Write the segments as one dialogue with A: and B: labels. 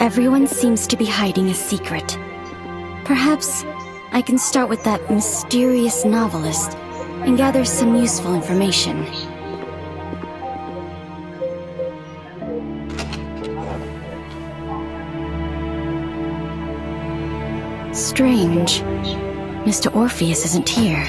A: Everyone seems to be hiding a secret. Perhaps I can start with that mysterious novelist and gather some useful information. Strange. Mr. Orpheus isn't here.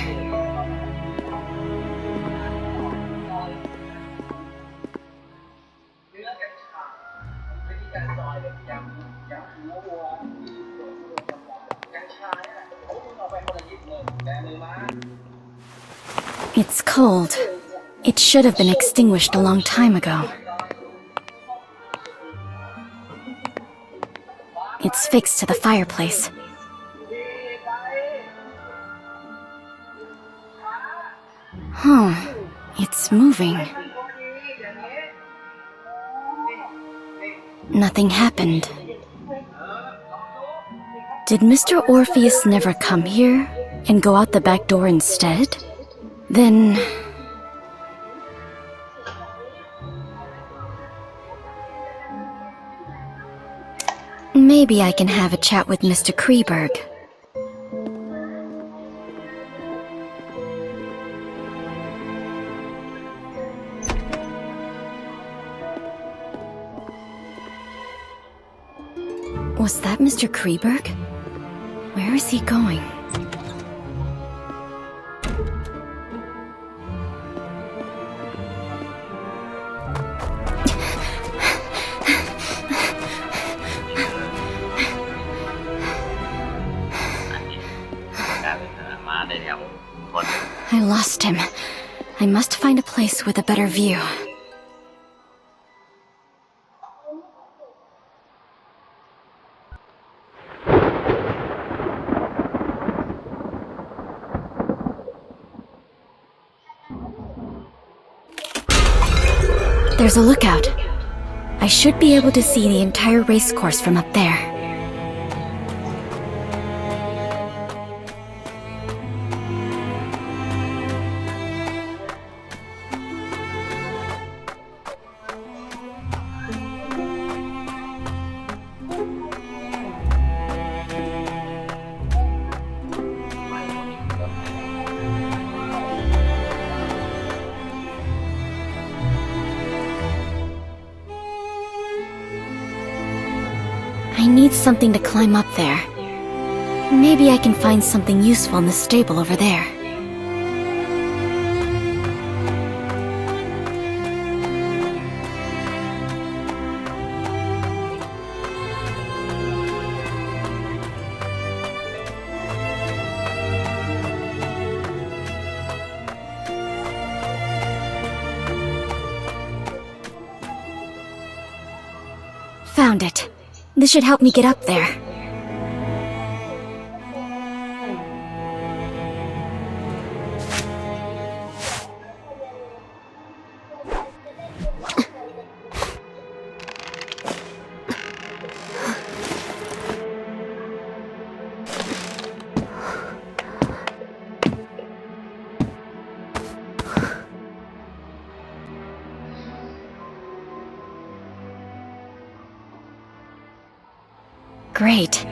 A: It's cold. It should have been extinguished a long time ago. It's fixed to the fireplace. Huh. It's moving. Nothing happened. Did Mr. Orpheus never come here and go out the back door instead? Then... maybe I can have a chat with Mr. Kreberg. Was that Mr. Kreberg? Where is he going? I lost him. I must find a place with a better view. There's a lookout. I should be able to see the entire race course from up there. I need something to climb up there. Maybe I can find something useful in the stable over there. Found it. This should help me get up there. Great.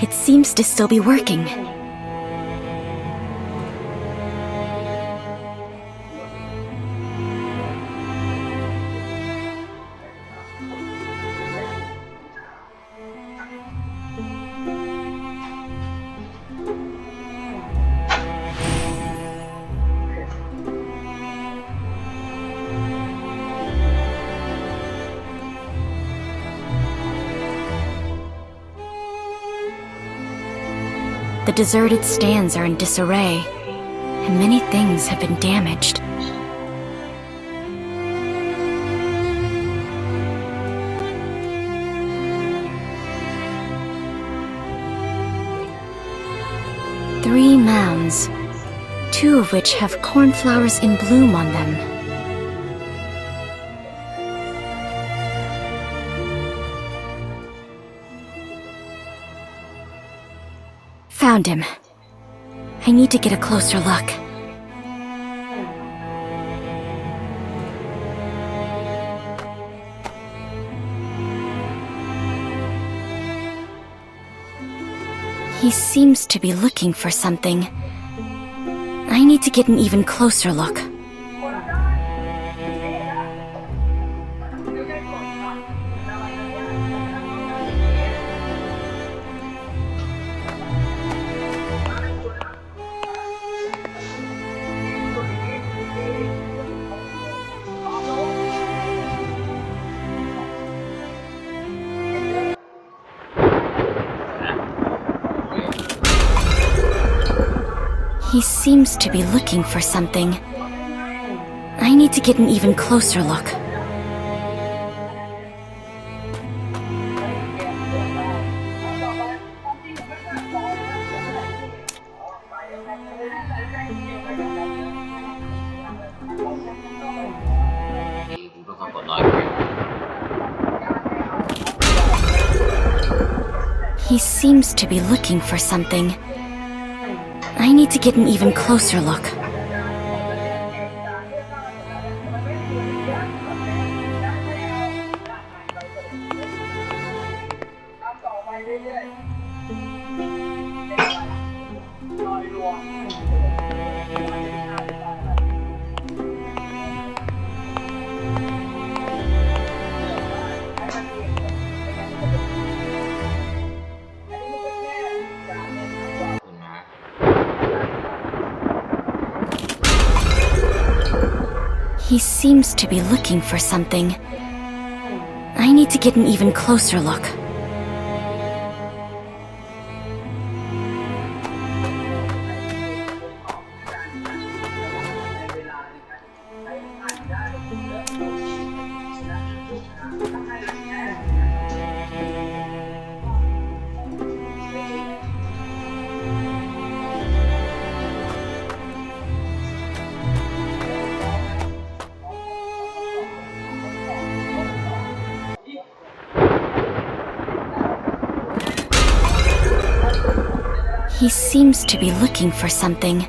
A: It seems to still be working. The deserted stands are in disarray, and many things have been damaged. Three mounds, two of which have cornflowers in bloom on them. Found him. I need to get a closer look. He seems to be looking for something. I need to get an even closer look. He seems to be looking for something. I need to get an even closer look. He seems to be looking for something. I need to get an even closer look. He seems to be looking for something. I need to get an even closer look. He seems to be looking for something.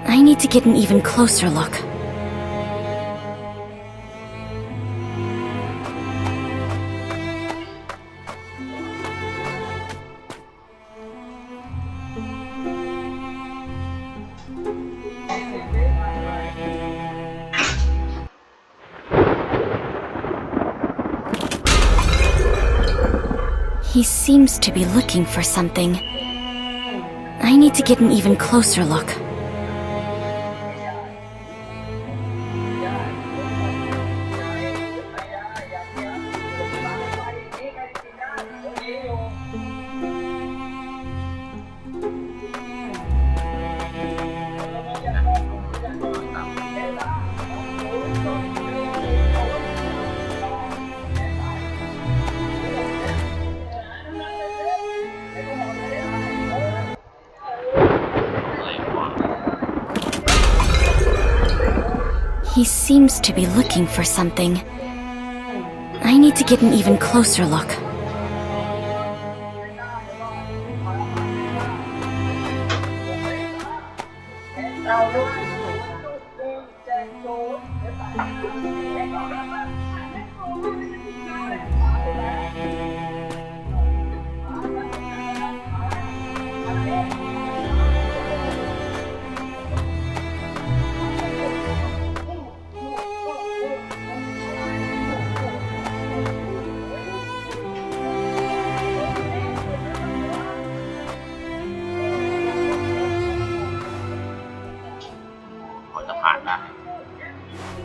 A: I need to get an even closer look. He seems to be looking for something. I need to get an even closer look. He seems to be looking for something. I need to get an even closer look.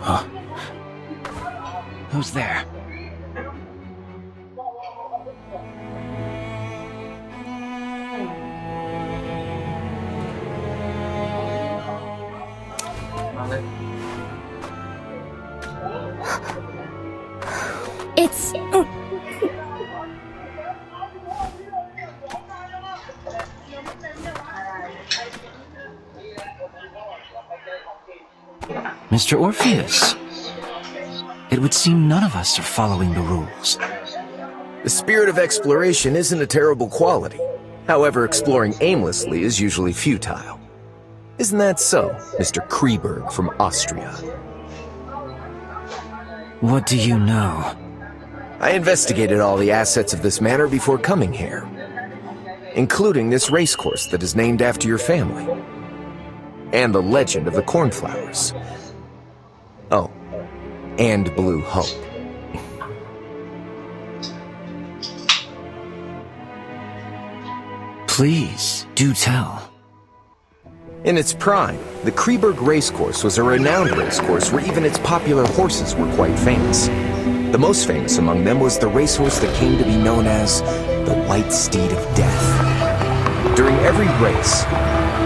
B: Huh. Who's there?
A: It's...
B: Mr. Orpheus. It would seem none of us are following the rules.
C: The spirit of exploration isn't a terrible quality. However, exploring aimlessly is usually futile. Isn't that so, Mr. Kreberg from Austria?
B: What do you know?
C: I investigated all the assets of this manor before coming here. including this racecourse that is named after your family, and the legend of the cornflowers. Oh, and Blue Hope.
B: Please, do tell.
C: In its prime, the Kreberg Racecourse was a renowned racecourse where even its popular horses were quite famous. The most famous among them was the racehorse that came to be known as the White Steed of Death. During every race,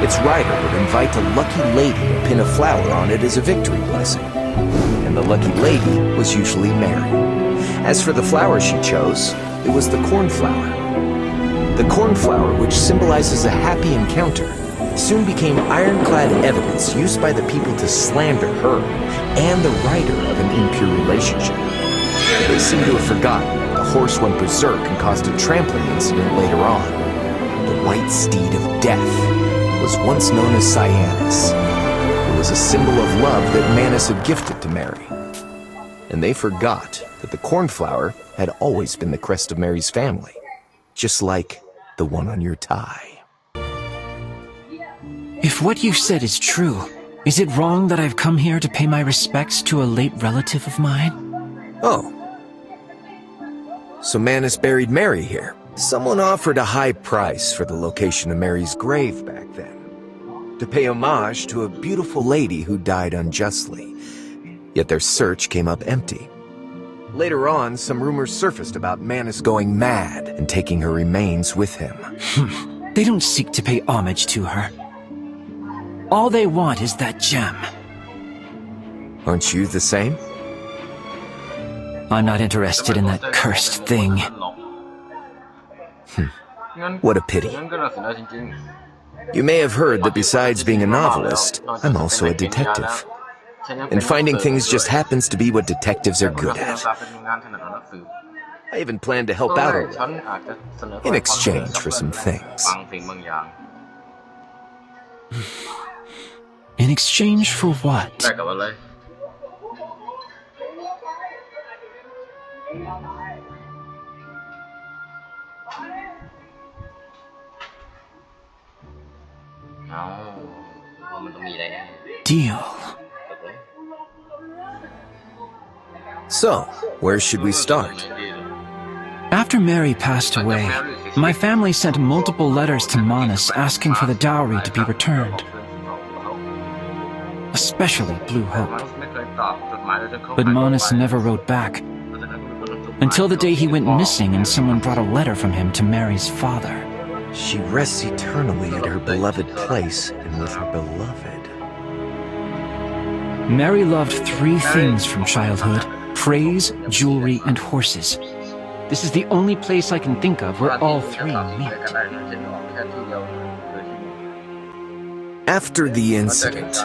C: its rider would invite a lucky lady to pin a flower on it as a victory blessing. And the lucky lady was usually Mary. As for the flower she chose, it was the cornflower. The cornflower, which symbolizes a happy encounter, soon became ironclad evidence used by the people to slander her and the rider of an impure relationship. They seem to have forgotten that the horse went berserk and caused a trampling incident later on. The White Steed of Death was once known as Cyanus. It was a symbol of love that Manus had gifted to Mary. And they forgot that the cornflower had always been the crest of Mary's family, just like the one on your tie.
B: If what you've said is true, is it wrong that I've come here to pay my respects to a late relative of mine?
C: Oh. So Manus buried Mary here. Someone offered a high price for the location of Mary's grave back then, to pay homage to a beautiful lady who died unjustly. Yet their search came up empty. Later on, some rumors surfaced about Manus going mad and taking her remains with him.
B: They don't seek to pay homage to her. All they want is that gem.
C: Aren't you the same?
B: I'm not interested in that cursed thing.
C: What a pity. You may have heard that besides being a novelist, I'm also a detective. And finding things just happens to be what detectives are good at. I even plan to help out a little, in exchange for some things.
B: In exchange for what? Deal.
C: So, where should we start?
B: After Mary passed away, my family sent multiple letters to Manus asking for the dowry to be returned. Especially Blue Hope. But Manus never wrote back, until the day he went missing and someone brought a letter from him to Mary's father.
C: She rests eternally at her beloved place and with her beloved.
B: Mary loved three things from childhood: praise, jewelry, and horses. This is the only place I can think of where all three meet.
C: After the incident,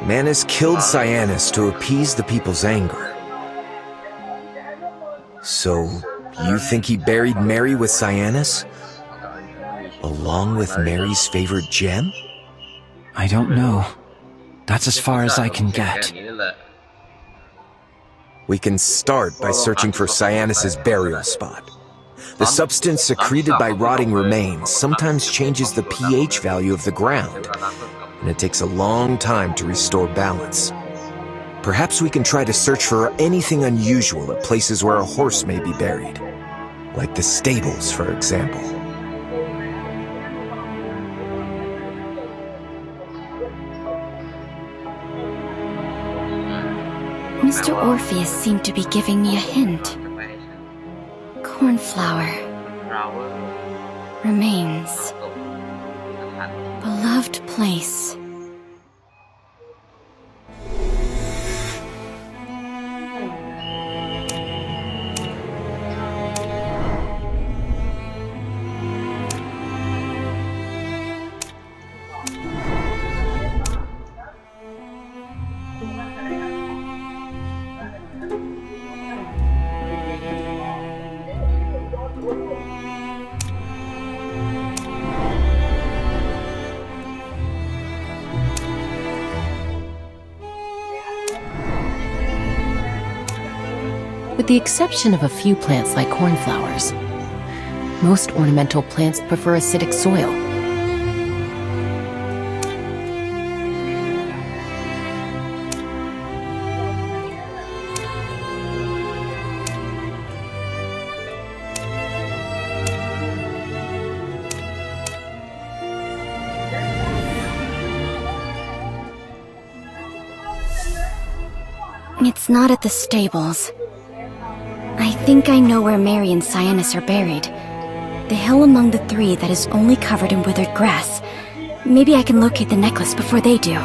C: Manus killed Cyanus to appease the people's anger. So, you think he buried Mary with Cyanus? Along with Mary's favorite gem?
B: I don't know. That's as far as I can get.
C: We can start by searching for Cyanus's burial spot. The substance secreted by rotting remains sometimes changes the pH value of the ground, and it takes a long time to restore balance. Perhaps we can try to search for anything unusual at places where a horse may be buried, like the stables, for example.
A: Mr. Orpheus seemed to be giving me a hint. Cornflower. Remains. Beloved place.
D: With the exception of a few plants like cornflowers, Most ornamental plants prefer acidic soil.
A: It's not at the stables. I think I know where Mary and Cyanus are buried. The hill among the three that is only covered in withered grass. Maybe I can locate the necklace before they do.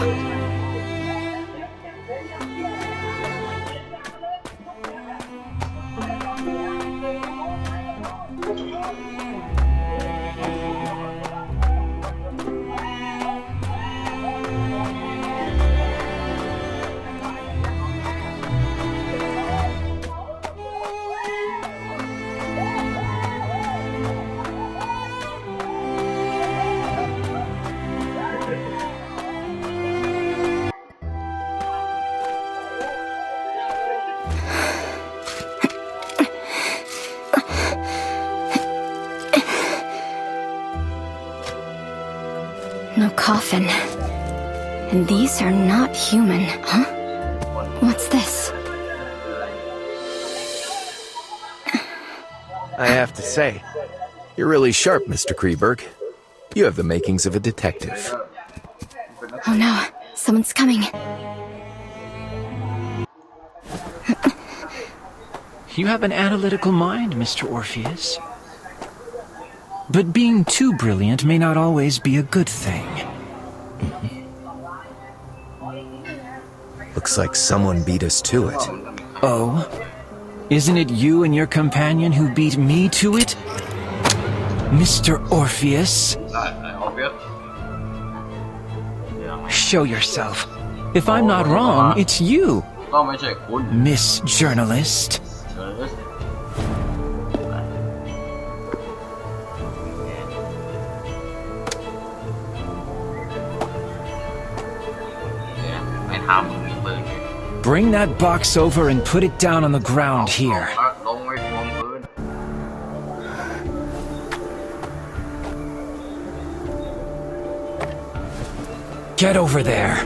A: No coffin. And these are not human, huh? What's this?
C: I have to say, you're really sharp, Mr. Kreberg. You have the makings of a detective.
A: Oh no, someone's coming.
B: You have an analytical mind, Mr. Orpheus. But being too brilliant may not always be a good thing.
C: Looks like someone beat us to it.
B: Oh? Isn't it you and your companion who beat me to it? Mr. Orpheus? Show yourself. If I'm not wrong, it's you, Miss Journalist. Bring that box over and put it down on the ground here. Get over there.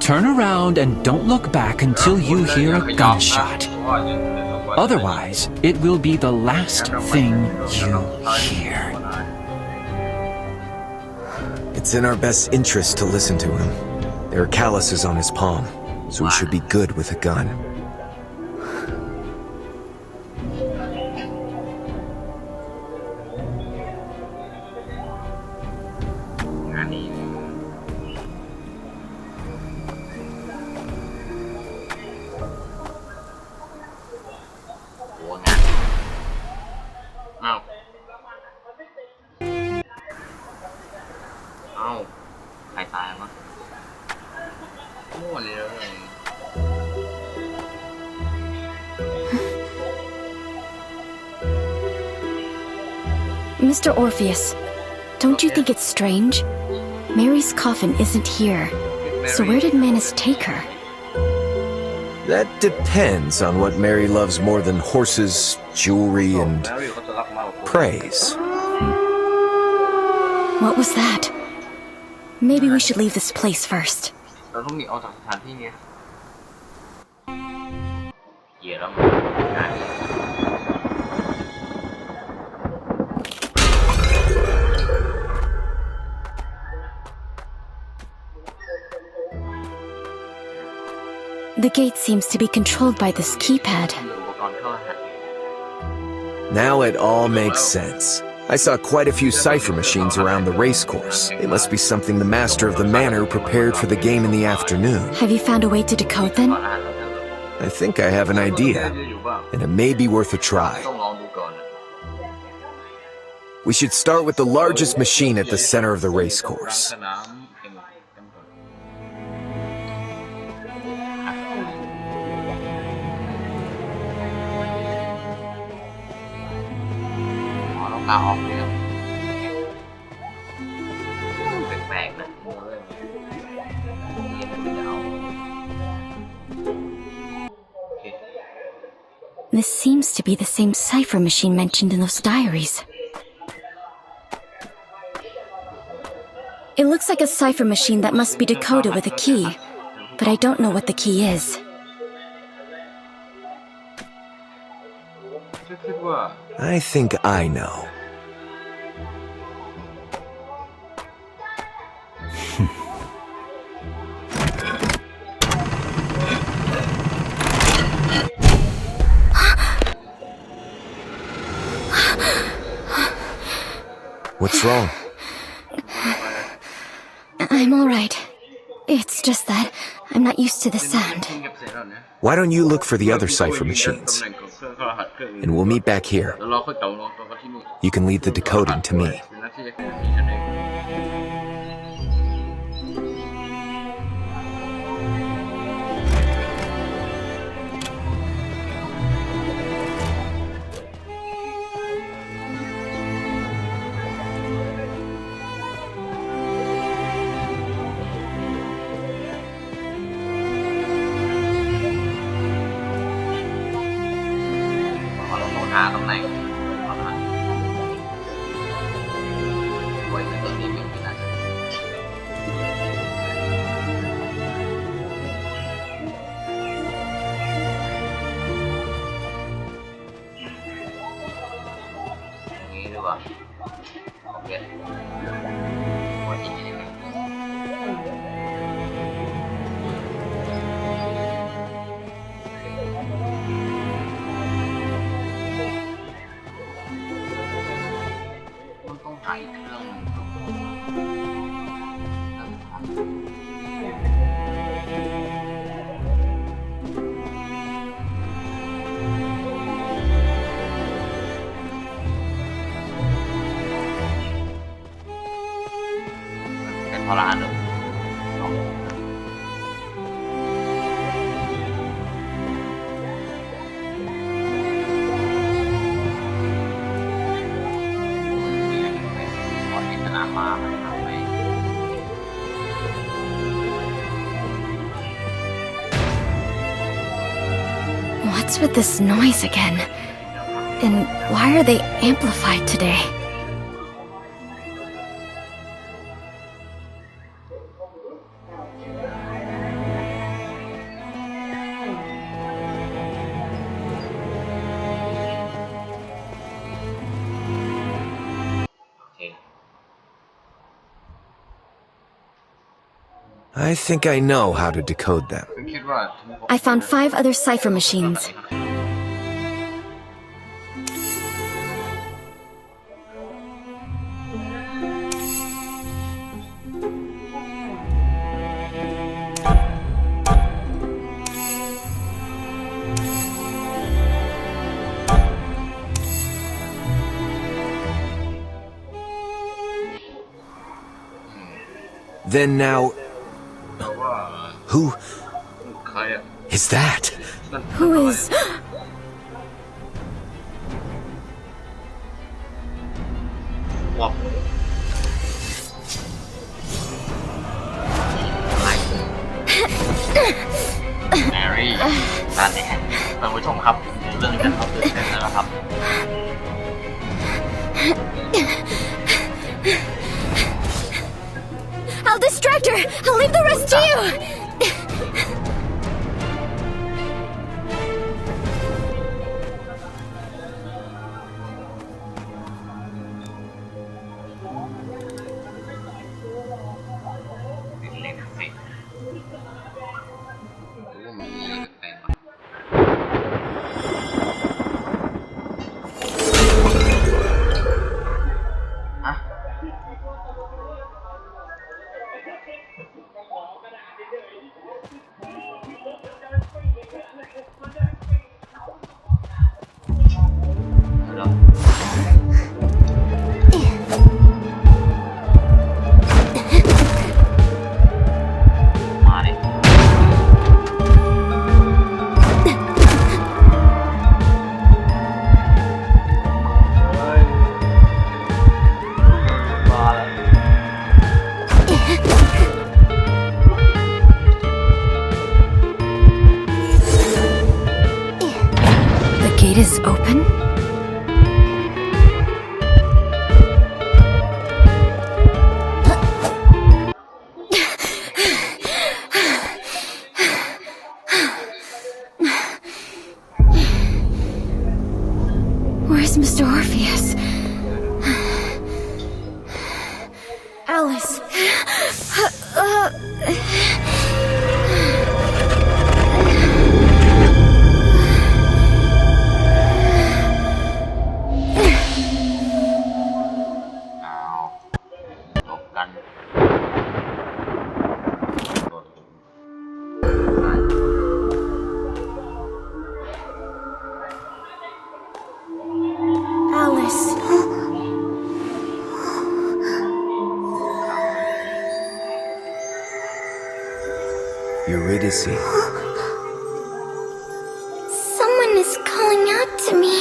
B: Turn around and don't look back until you hear a gunshot. Otherwise, it will be the last thing you hear.
C: It's in our best interest to listen to him. There are calluses on his palm, so he should be good with a gun.
A: Mr. Orpheus, don't you think it's strange? Mary's coffin isn't here. So where did Manus take her?
C: That depends on what Mary loves more than horses, jewelry, and praise.
A: What was that? Maybe we should leave this place first. The gate seems to be controlled by this keypad.
C: Now it all makes sense. I saw quite a few cipher machines around the racecourse. It must be something the master of the manor prepared for the game in the afternoon.
A: Have you found a way to decode them?
C: I think I have an idea, and it may be worth a try. We should start with the largest machine at the center of the racecourse.
A: This seems to be the same cipher machine mentioned in those diaries. It looks like a cipher machine that must be decoded with a key, but I don't know what the key is.
C: I think I know. What's wrong?
A: I'm alright. It's just that I'm not used to the sound.
C: Why don't you look for the other cipher machines? And we'll meet back here. You can leave the decoding to me.
A: What's with this noise again? And why are they amplified today?
C: I think I know how to decode them.
A: I found 5 other cipher machines.
C: Then now... Who is that?
A: Who is...
E: Mary นั่นเองท่านผู้ชมครับเรื่องนี้เขาตื่นเต้นแล้วครับ
A: I'll distract her! I'll leave the rest to you! open? Where's Mr. Orpheus? Alice. Alice.
C: Eurydice.
A: Someone is calling out to me.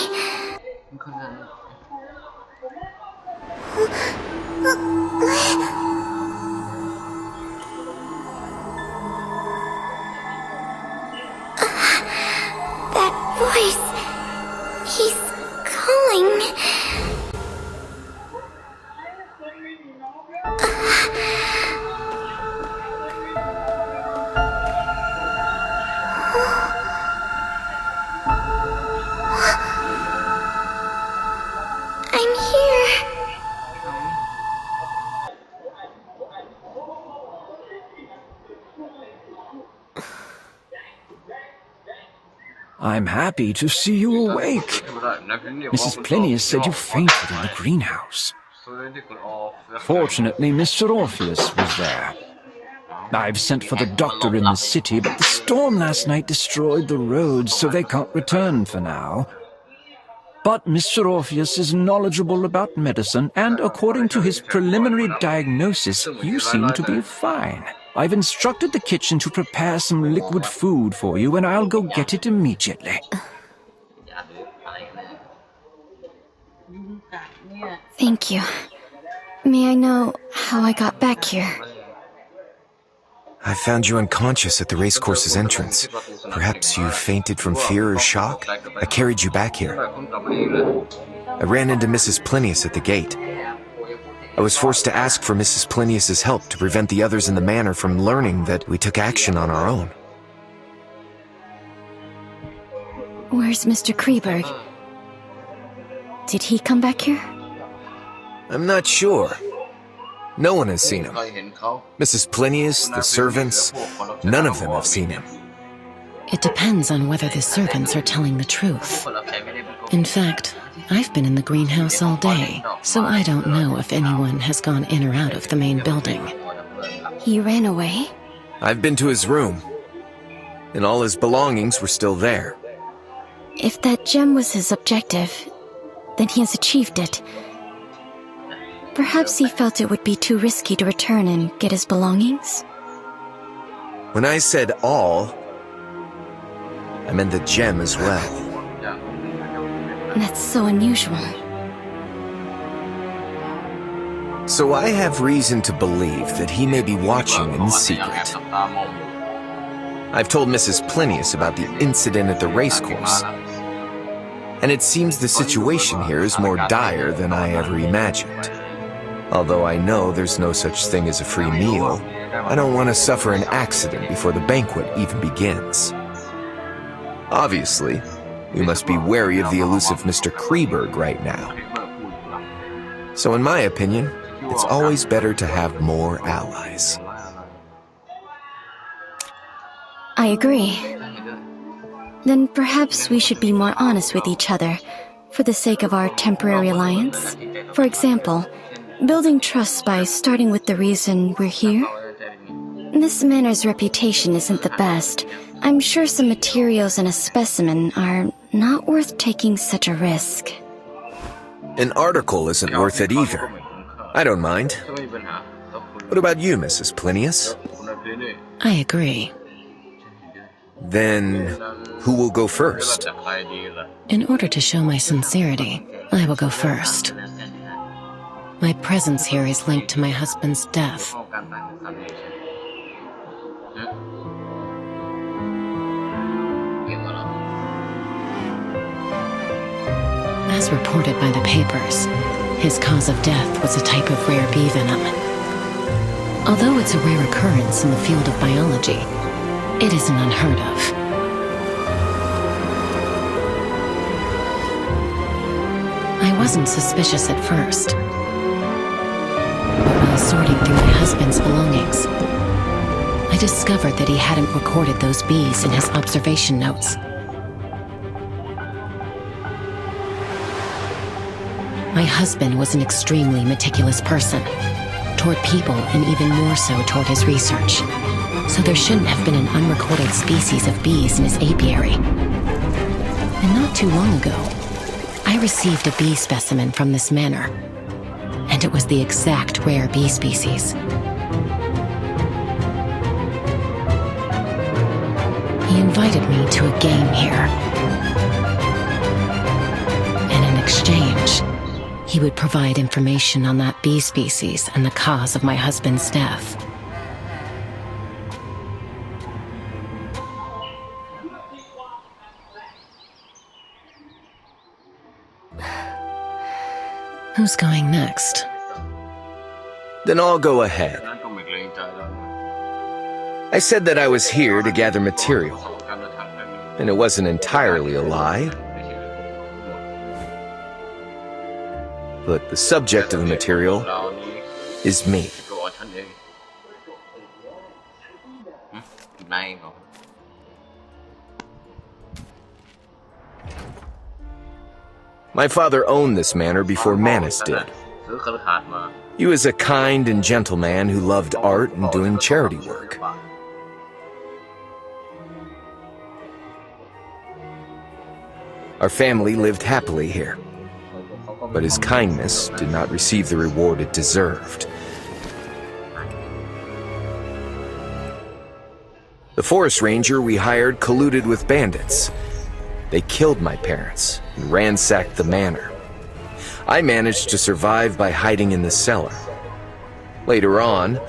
A: That voice. He's calling. I'm here.
B: I'm happy to see you awake. Mrs. Plinius said you fainted in the greenhouse. Fortunately, Mr. Orpheus was there. I've sent for the doctor in the city, but the storm last night destroyed the roads, so they can't return for now. But Mr. Orpheus is knowledgeable about medicine, and according to his preliminary diagnosis, you seem to be fine. I've instructed the kitchen to prepare some liquid food for you, and I'll go get it immediately.
A: Thank you. May I know how I got back here?
C: I found you unconscious at the racecourse's entrance. Perhaps you fainted from fear or shock? I carried you back here. I ran into Mrs. Plinius at the gate. I was forced to ask for Mrs. Plinius's help to prevent the others in the manor from learning that we took action on our own.
A: Where's Mr. Kreberg? Did he come back here?
C: I'm not sure. No one has seen him. Mrs. Plinius, the servants, none of them have seen him.
D: It depends on whether the servants are telling the truth. In fact, I've been in the greenhouse all day, so I don't know if anyone has gone in or out of the main building.
A: He ran away?
C: I've been to his room, and all his belongings were still there.
A: If that gem was his objective, then he has achieved it. Perhaps he felt it would be too risky to return and get his belongings?
C: When I said all, I meant the gem as well.
A: That's so unusual.
C: So I have reason to believe that he may be watching in secret. I've told Mrs. Plinius about the incident at the racecourse, and it seems the situation here is more dire than I ever imagined. Although I know there's no such thing as a free meal, I don't want to suffer an accident before the banquet even begins. Obviously, we must be wary of the elusive Mr. Kreberg right now. So in my opinion, it's always better to have more allies.
A: I agree. Then perhaps we should be more honest with each other, for the sake of our temporary alliance. For example, building trust by starting with the reason we're here. This manor's reputation isn't the best. I'm sure some materials and a specimen are not worth taking such a risk.
C: An article isn't worth it either. I don't mind. What about you, Mrs. Plinius?
D: I agree.
C: Then, who will go first?
D: In order to show my sincerity, I will go first. My presence here is linked to my husband's death. As reported by the papers, his cause of death was a type of rare bee venom. Although it's a rare occurrence in the field of biology, it isn't unheard of. I wasn't suspicious at first. But while sorting through my husband's belongings, I discovered that he hadn't recorded those bees in his observation notes. My husband was an extremely meticulous person, toward people and even more so toward his research. So there shouldn't have been an unrecorded species of bees in his apiary. And not too long ago, I received a bee specimen from this manor, and it was the exact rare bee species. He invited me to a game here. And in exchange, he would provide information on that bee species and the cause of my husband's death. Who's going next?
C: Then I'll go ahead.
E: นั้นก็ไม่เกรงใจแล้ว
C: I said that I was here to gather material,
E: การเดินทางครั้งนี้
C: and it wasn't entirely a lie,
E: ไม่ใช่เรื่องโกหก
C: but the subject of the material
E: เรานี้
C: is me.
E: ตัวฉันเองนายเหรอ
C: My father owned this manor before Manus did.
E: ซื้อคฤหาสน์มา
C: He was a kind and gentle man who loved art and doing charity work. Our family lived happily here, but his kindness did not receive the reward it deserved. The forest ranger we hired colluded with bandits. They killed my parents and ransacked the manor. I managed to survive by hiding in the cellar. Later on,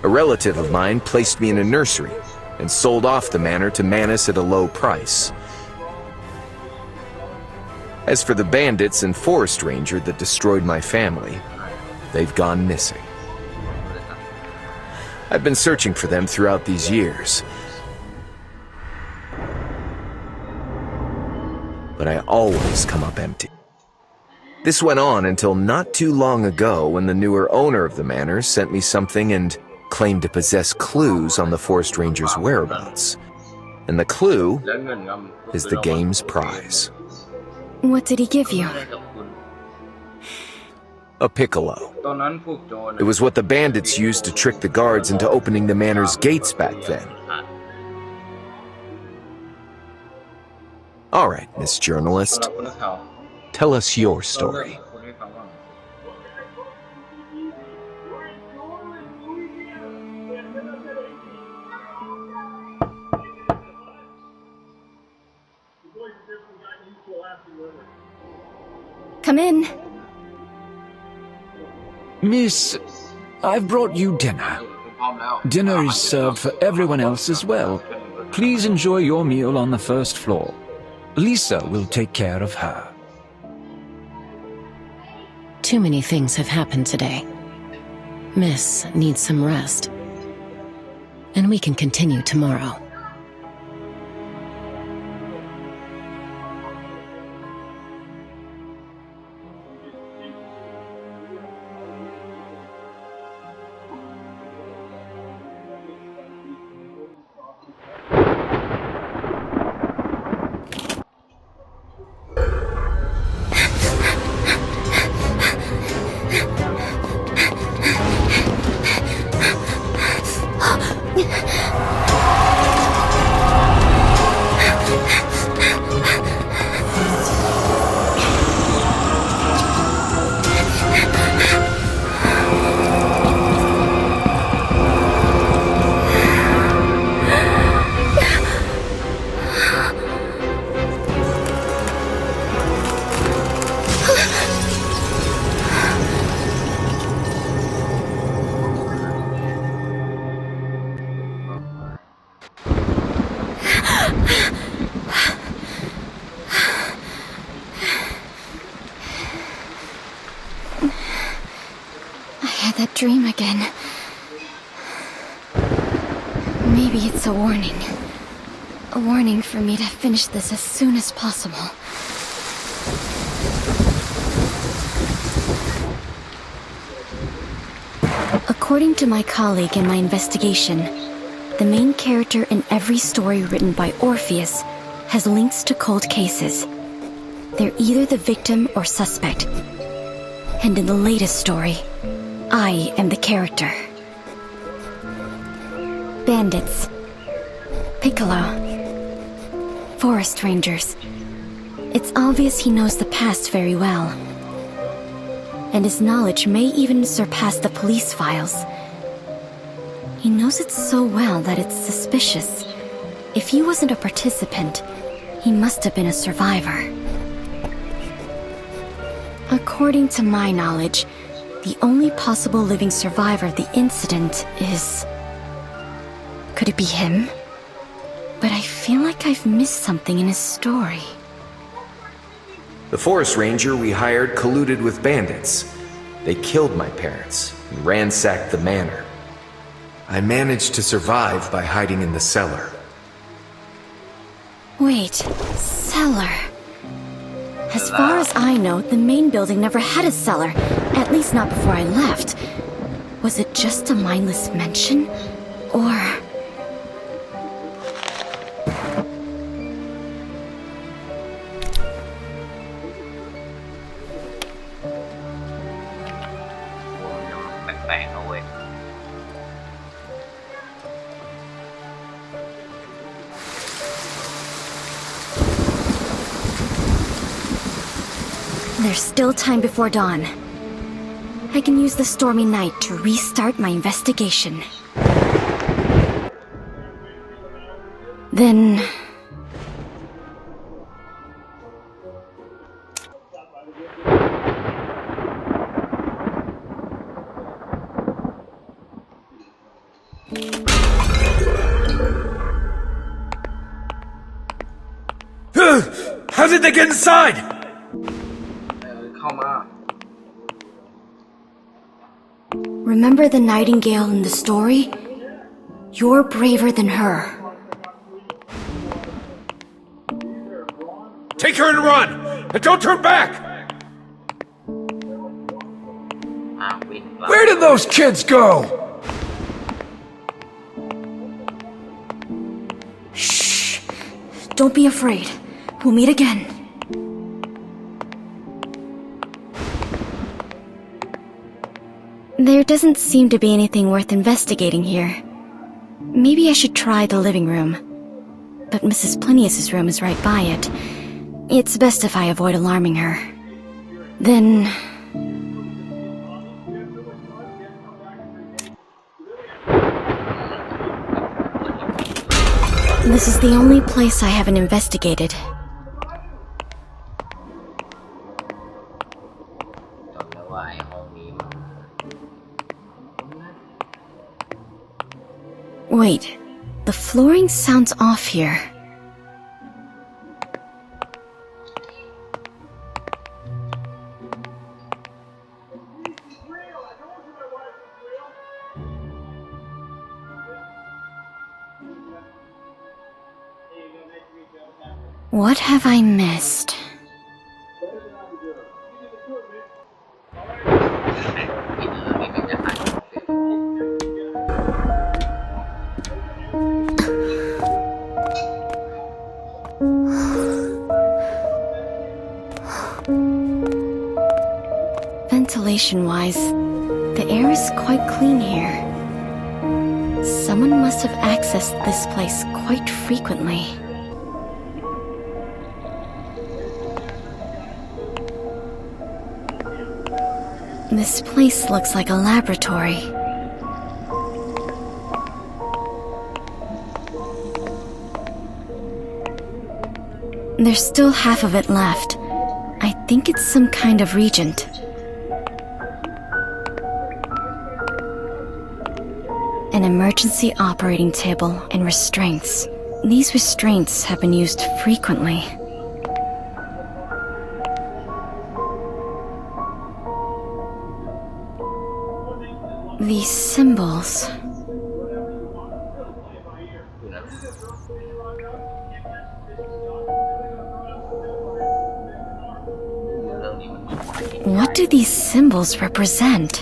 C: a relative of mine placed me in a nursery and sold off the manor to Manus at a low price. As for the bandits and forest ranger that destroyed my family, they've gone missing. I've been searching for them throughout these years, but I always come up empty. This went on until not too long ago when the newer owner of the manor sent me something and claimed to possess clues on the forest ranger's whereabouts. And the clue
E: และเงินงำ
C: is the game's prize.
A: What did he give you?
C: A piccolo.
E: ตอนนั้นพวกโจร
C: It was what the bandits used to trick the guards into opening the manor's gates back then. All right, Miss Journalist,
E: คนนักข่าว
C: tell us your story.
E: คนให้ฟังว่า
A: Come in.
B: Miss, I've brought you dinner.
E: ผมพร้อมแล้ว
B: Dinner is served for everyone else as well. Please enjoy your meal on the first floor. Lisa will take care of her.
D: Too many things have happened today. Miss needs some rest. And we can continue tomorrow.
A: that dream again. Maybe it's a warning. A warning for me to finish this as soon as possible. According to my colleague in my investigation, the main character in every story written by Orpheus has links to cold cases. They're either the victim or suspect. And in the latest story, I am the character. Bandits, Piccolo, forest rangers. It's obvious he knows the past very well. And his knowledge may even surpass the police files. He knows it so well that it's suspicious. If he wasn't a participant, he must have been a survivor. According to my knowledge, the only possible living survivor of the incident is... Could it be him? But I feel like I've missed something in his story.
C: The forest ranger we hired colluded with bandits. They killed my parents and ransacked the manor. I managed to survive by hiding in the cellar.
A: Wait, cellar. As far as I know, the main building never had a cellar, at least not before I left. Was it just a mindless mention? Or... There's still time before dawn. I can use the stormy night to restart my investigation. Then...
C: How did they get inside?
A: Remember the nightingale in the story? You're braver than her.
C: Take her and run! And don't turn back!
B: Where did those kids go?
A: Shh! Don't be afraid. We'll meet again. There doesn't seem to be anything worth investigating here. Maybe I should try the living room. But Mrs. Plinius's room is right by it. It's best if I avoid alarming her. Then... This is the only place I haven't investigated. Wait, the flooring sounds off here. What have I missed? Ventilation-wise, the air is quite clean here. Someone must have accessed this place quite frequently. This place looks like a laboratory. There's still half of it left. I think it's some kind of reagent. An emergency operating table and restraints. These restraints have been used frequently. These symbols.
E: ดูนะ เรื่องนี้มัน
A: What do these symbols represent?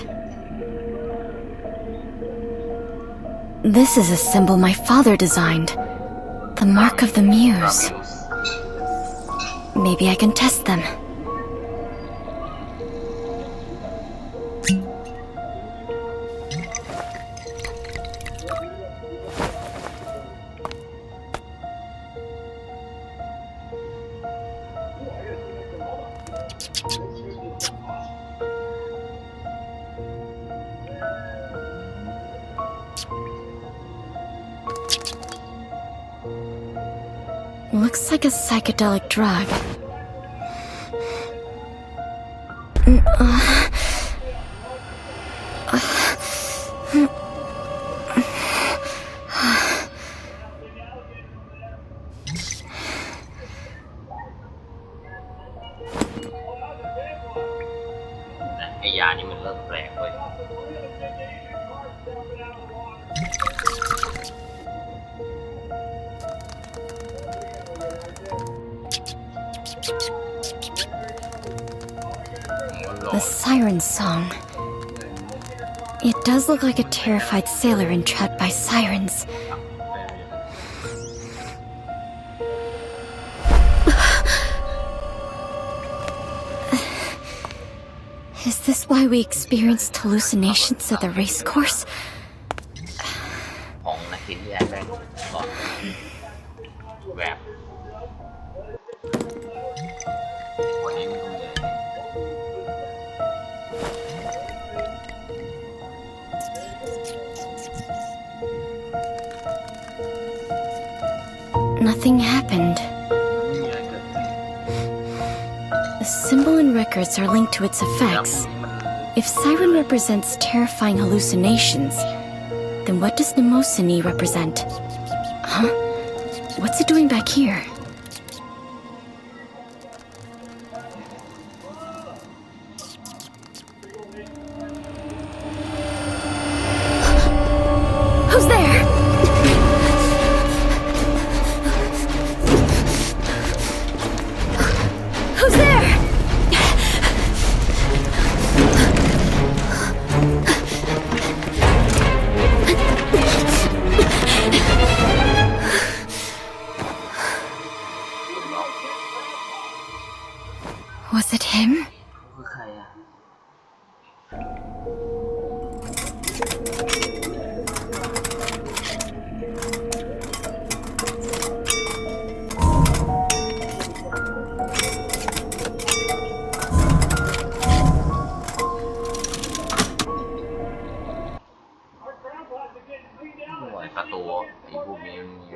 A: This is a symbol my father designed. The mark of the muse. Maybe I can test them. Looks like a psychedelic drug.
E: นะไอ้ยานี่มันเริ่มแปลกเว้ย
A: The siren song. It does look like a terrified sailor entrapped by sirens. Is this why we experienced hallucinations at the race course?
E: ของนักกินแย่แม่งก่อนแบบวันนี้มันต้องใหญ่
A: Nothing happened.
E: ไม่มีอะไรเกิดขึ้น
A: The symbol and records are linked to its
E: แล้ว
A: effects.
E: มัน
A: If siren represents terrifying hallucinations, then what does mnemosiny represent? Huh? What's it doing back here? Who's there? Who's there? Was it him?
E: คือใครอ่ะ หน่วยประตูไอ้พวกนี้มันมี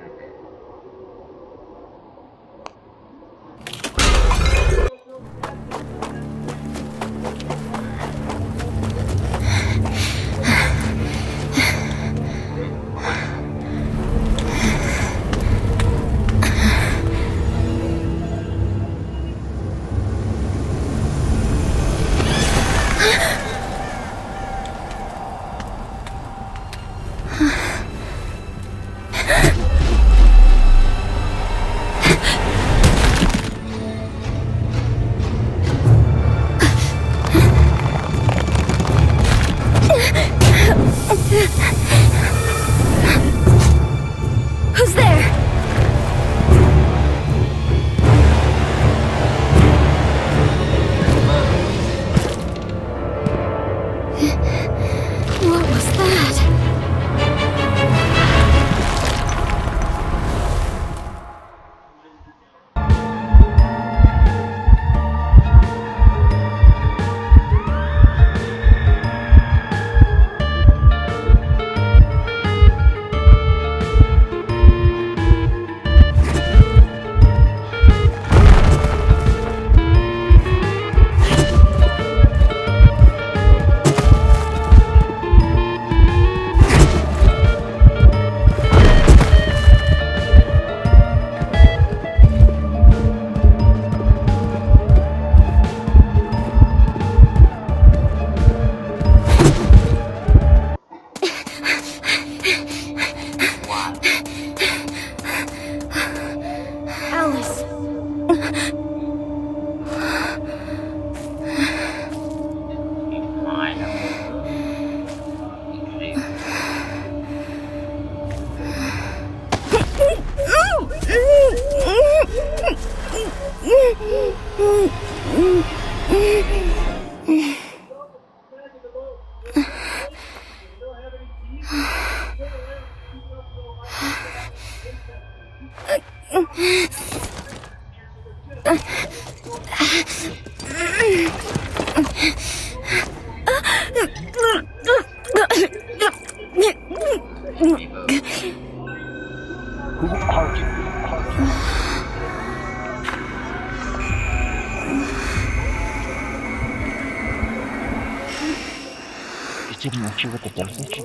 B: Didn't know what the dosage.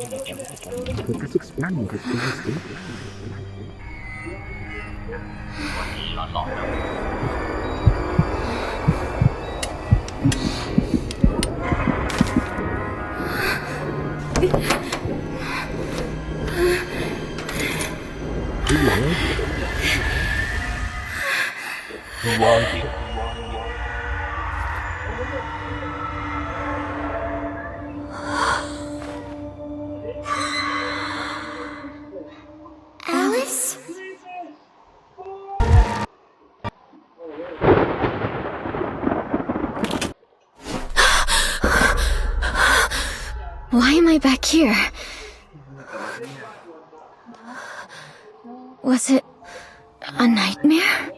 B: It's expanding for seriously.
E: วันนี้หลอนๆนะ
A: Alice? Why am I back here? Was it a nightmare?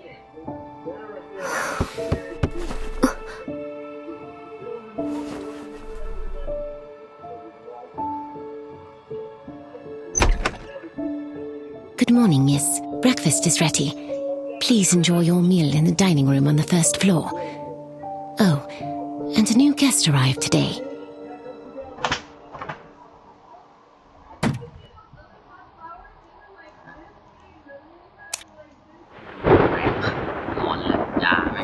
D: Good morning, miss. Breakfast is ready. Please enjoy your meal in the dining room on the first floor. Oh, and a new guest arrived today.
E: นอนเลยยาไหม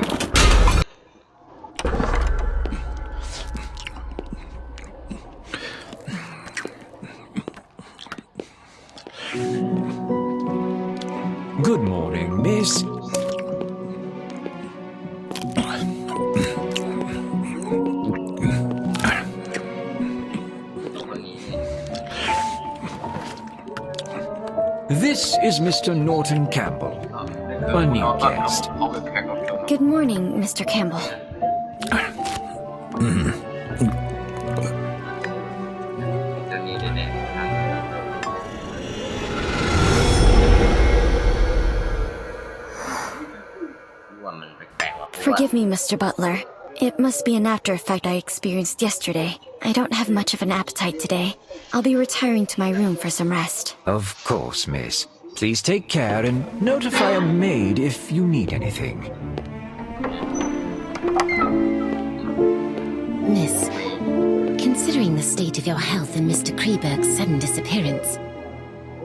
B: Good morning, miss. This is Mr. Norton Campbell, a new guest.
E: เอาไปแพ็คกับ
A: Good morning, Mr. Campbell.
E: เดี๋ยวนี้แน่ๆนะว่ามันแปลกๆว่ะ
A: Forgive me, Mr. Butler. It must be an after effect I experienced yesterday. I don't have much of an appetite today. I'll be retiring to my room for some rest.
B: Of course, miss. Please take care and notify a maid if you need anything.
D: Miss, considering the state of your health and Mr. Kreberg's sudden disappearance,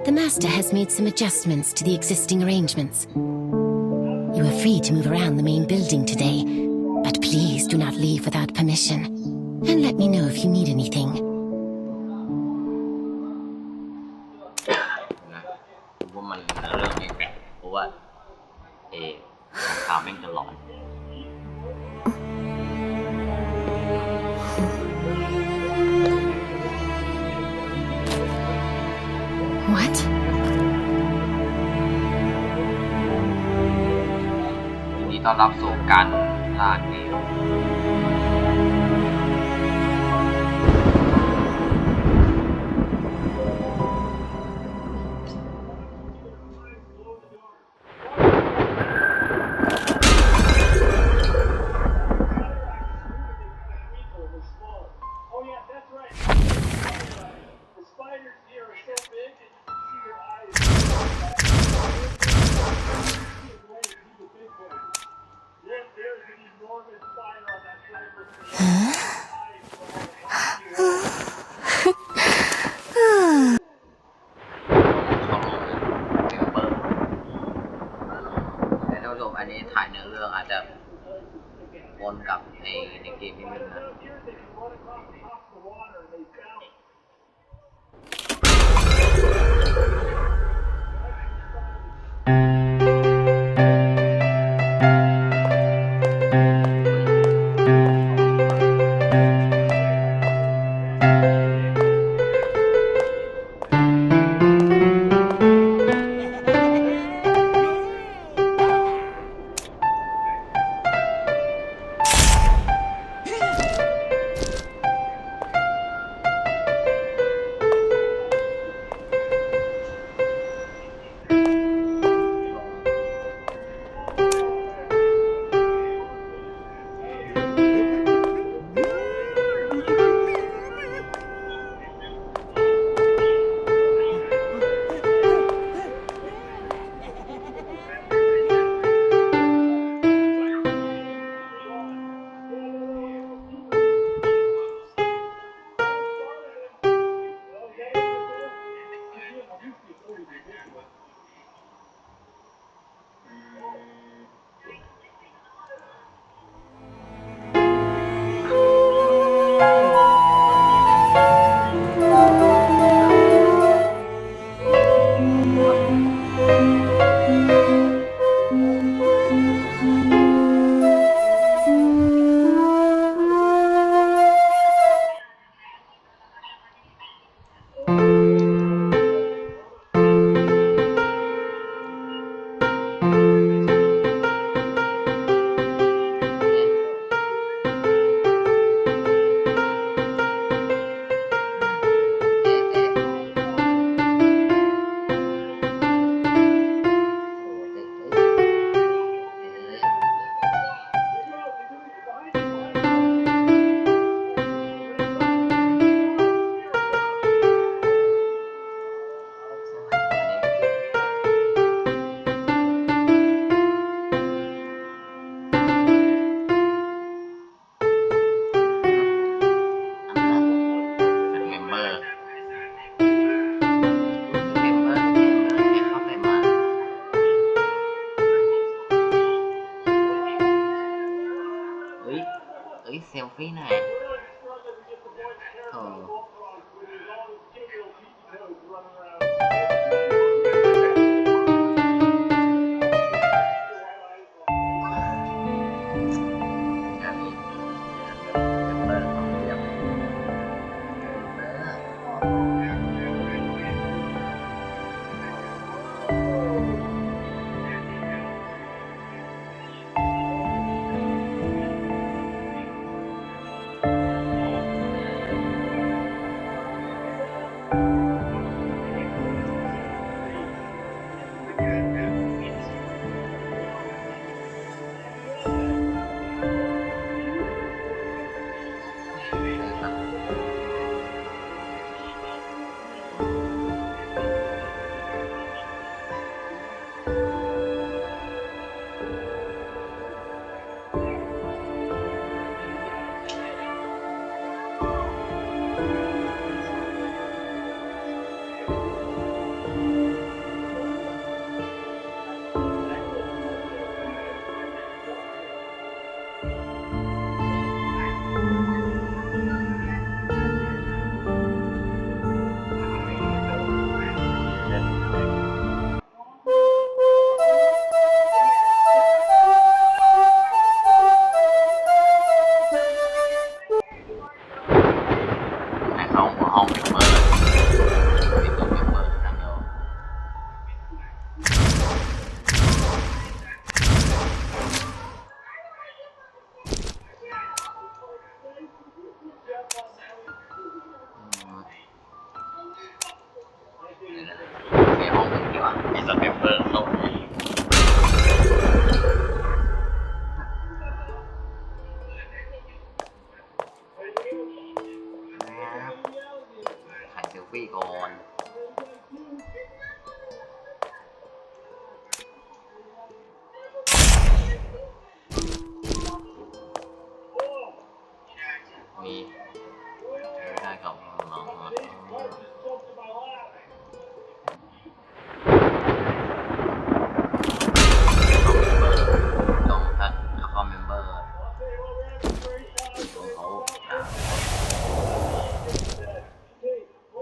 D: the master has made some adjustments to the existing arrangements. You are free to move around the main building today, but please do not leave without permission. And let me know if you need anything.
E: นะว่ามันเรื่องนี้แปลกเพราะว่าข่าวแม่งจะหลอน
A: What?
E: ยินดีต้อนรับสู่การล่าเกม อันนี้ถ่ายเนื้อเรื่องอาจจะวนกับในเกมนิดนึงนะ มีได้กับน้อง